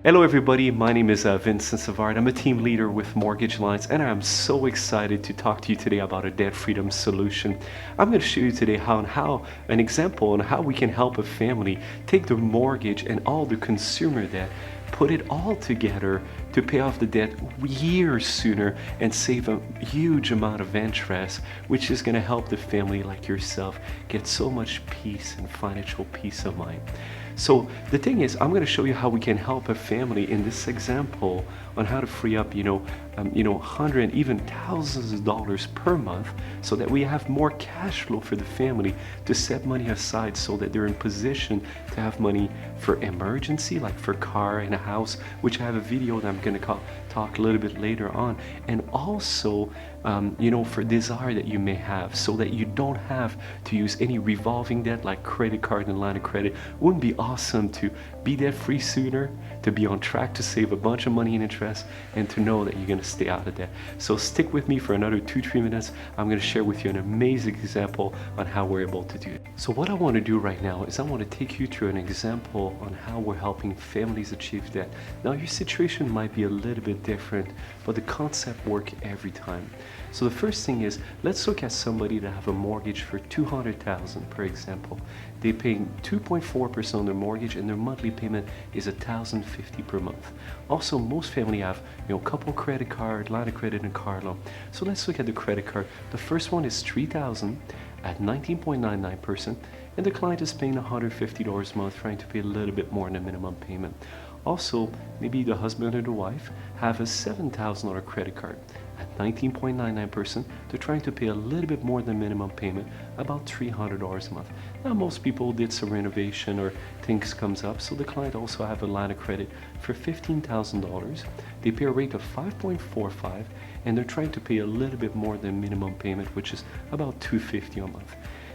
Hello everybody, my name is Vincent Savard. I'm a team leader with Mortgage Alliance and I'm so excited to talk to you today about a debt freedom solution. I'm going to show you today how an example on how we can help a family take the mortgage and all the consumer debt, put it all together to pay off the debt years sooner and save a huge amount of interest, which is going to help the family like yourself get so much peace and financial peace of mind. So the thing is, I'm going to show you how we can help a family in this example on how to free up, hundred, even thousands of dollars per month, so that we have more cash flow for the family to set money aside, so that they're in position to have money for emergency, like for car and a house, which I have a video that I'm going to talk a little bit later on, and also for desire that you may have, so that you don't have to use any revolving debt like credit card and line of credit. Wouldn't it be awesome to be debt free sooner, to be on track to save a bunch of money in interest, and to know that you're going to stay out of debt? So stick with me for another 2-3 minutes. I'm going to share with you an amazing example on how we're able to do it. So what I want to do right now is I want to take you through an example on how we're helping families achieve that. Now your situation might be a little bit different, but the concept works every time. So the first thing is, let's look at somebody that have a mortgage for $200,000, for example. They pay 2.4% on their mortgage and their monthly payment is $1,050 per month. Also, most family have a couple credit card, line of credit, and car loan. So let's look at the credit card. The first one is $3,000 at 19.99%, and the client is paying $150 a month, trying to pay a little bit more than the minimum payment. Also, maybe the husband or the wife have a $7,000 credit card at 19.99%. They're trying to pay a little bit more than minimum payment, about $300 a month. Now, most people did some renovation or things comes up, so the client also have a line of credit for $15,000. They pay a rate of 5.45, and they're trying to pay a little bit more than minimum payment, which is about $250 a month.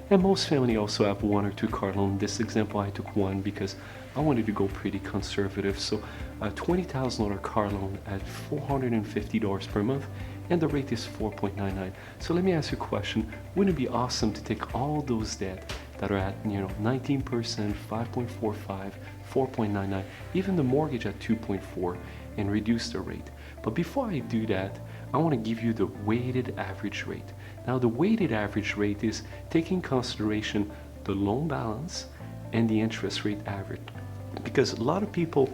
And most family also have 1 or 2 car loans. In this example, I took 1 because I wanted to go pretty conservative. So a $20,000 car loan at $450 per month, and the rate is 4.99. So let me ask you a question. Wouldn't it be awesome to take all those debt that are at 19%, 5.45, 4.99, even the mortgage at 2.4, and reduce the rate? But before I do that, I want to give you the weighted average rate. Now the weighted average rate is taking consideration the loan balance and the interest rate average, because a lot of people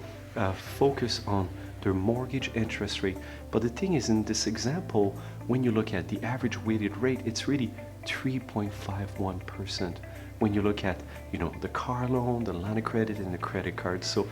focus on their mortgage interest rate, but the thing is, in this example, when you look at the average weighted rate, it's really 3.51% when you look at the car loan, the line of credit, and the credit card. So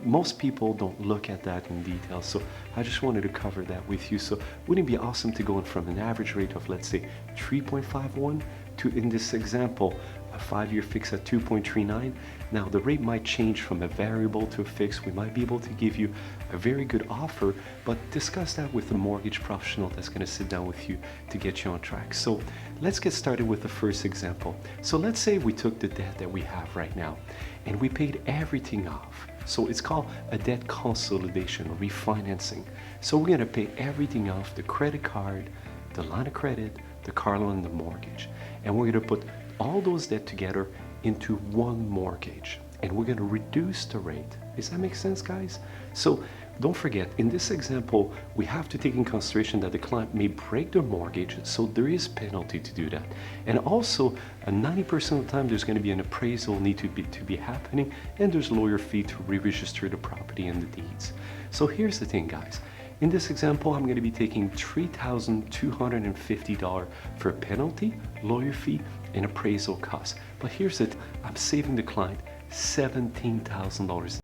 most people don't look at that in detail, so I just wanted to cover that with you. So wouldn't it be awesome to go in from an average rate of, let's say, 3.51 to, in this example, a 5-year fix at 2.39. Now the rate might change from a variable to a fix. We might be able to give you a very good offer, but discuss that with a mortgage professional that's going to sit down with you to get you on track. So let's get started with the first example. So let's say we took the debt that we have right now and we paid everything off. So it's called a debt consolidation or refinancing. So we're going to pay everything off: the credit card, the line of credit, the car loan, and the mortgage. And we're going to put all those debt together into one mortgage, and we're going to reduce the rate. Does that make sense, guys? So don't forget, in this example, we have to take in consideration that the client may break their mortgage, so there is penalty to do that. And also, 90% of the time, there's going to be an appraisal need to be happening, and there's lawyer fee to re-register the property and the deeds. So here's the thing, guys. In this example, I'm going to be taking $3,250 for penalty, lawyer fee, and appraisal costs. But here's it, I'm saving the client $17,000.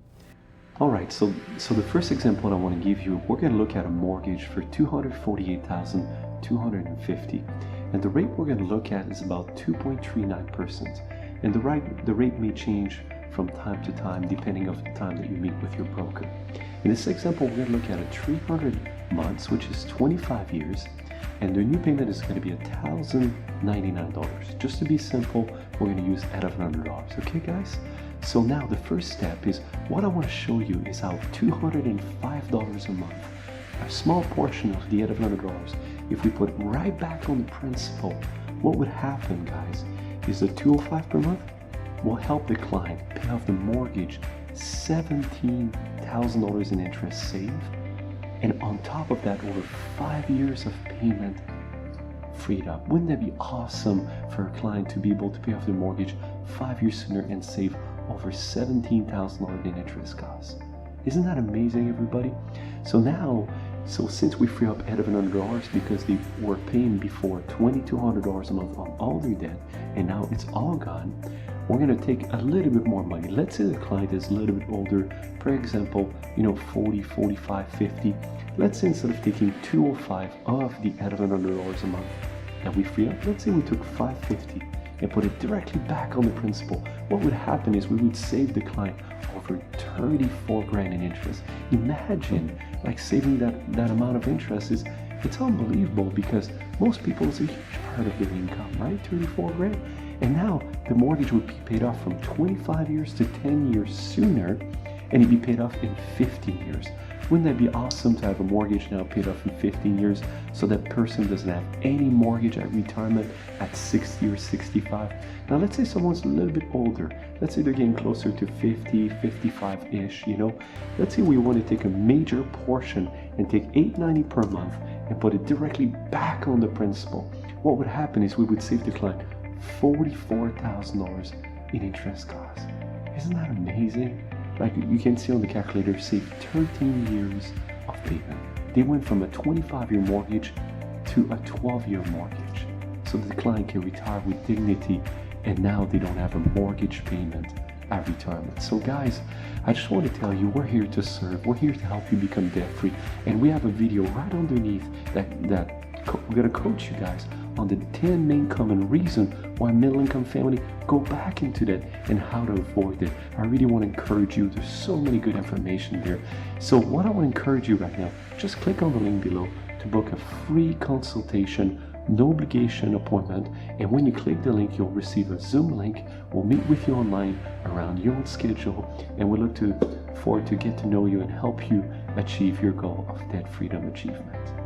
All right, so the first example I want to give you, we're going to look at a mortgage for $248,250, and the rate we're going to look at is about 2.39%. And the rate may change from time to time depending on the time that you meet with your broker. In this example, we're going to look at a 300 months, which is 25 years, and the new payment is going to be $1,099. Just to be simple, we're going to use $1,100. Okay, guys? So now the first step is, what I want to show you is how $205 a month, a small portion of the $1,100, if we put it right back on the principal, what would happen, guys, is the $205 per month will help the client pay off the mortgage $17,000 in interest saved, and on top of that, over 5 years of payment freed up. Wouldn't that be awesome for a client to be able to pay off their mortgage 5 years sooner and save over $17,000 in interest costs? Isn't that amazing, everybody? So since we free up $1,100 because they were paying before $2,200 a month on all their debt, and now it's all gone, we're going to take a little bit more money. Let's say the client is a little bit older, for example, 40, 45, 50. Let's say instead of taking $205 of the $1,100 a month that we free up, let's say we took $550 and put it directly back on the principal. What would happen is we would save the client over 34 grand in interest. Imagine saving that amount of interest. It's unbelievable, because most people, it's a huge part of their income, right? 34 grand. And now the mortgage would be paid off from 25 years to 10 years sooner, and it'd be paid off in 15 years. Wouldn't that be awesome to have a mortgage now paid off in 15 years, so that person doesn't have any mortgage at retirement at 60 or 65? Now let's say someone's a little bit older. Let's say they're getting closer to 50, 55-ish, Let's say we want to take a major portion and take $890 per month and put it directly back on the principal. What would happen is we would save the client $44,000 in interest costs. Isn't that amazing? You can see on the calculator, save 13 years of payment. They went from a 25-year mortgage to a 12-year mortgage, so the client can retire with dignity, and now they don't have a mortgage payment at retirement. So guys, I just want to tell you, we're here to serve. We're here to help you become debt-free, and we have a video right underneath that we're going to coach you guys on the 10 main common reasons why middle-income family go back into debt and how to avoid it. I really want to encourage you. There's so many good information there. So what I want to encourage you right now, just click on the link below to book a free consultation, no obligation appointment. And when you click the link, you'll receive a Zoom link. We'll meet with you online around your own schedule, and we look forward to get to know you and help you achieve your goal of debt freedom achievement.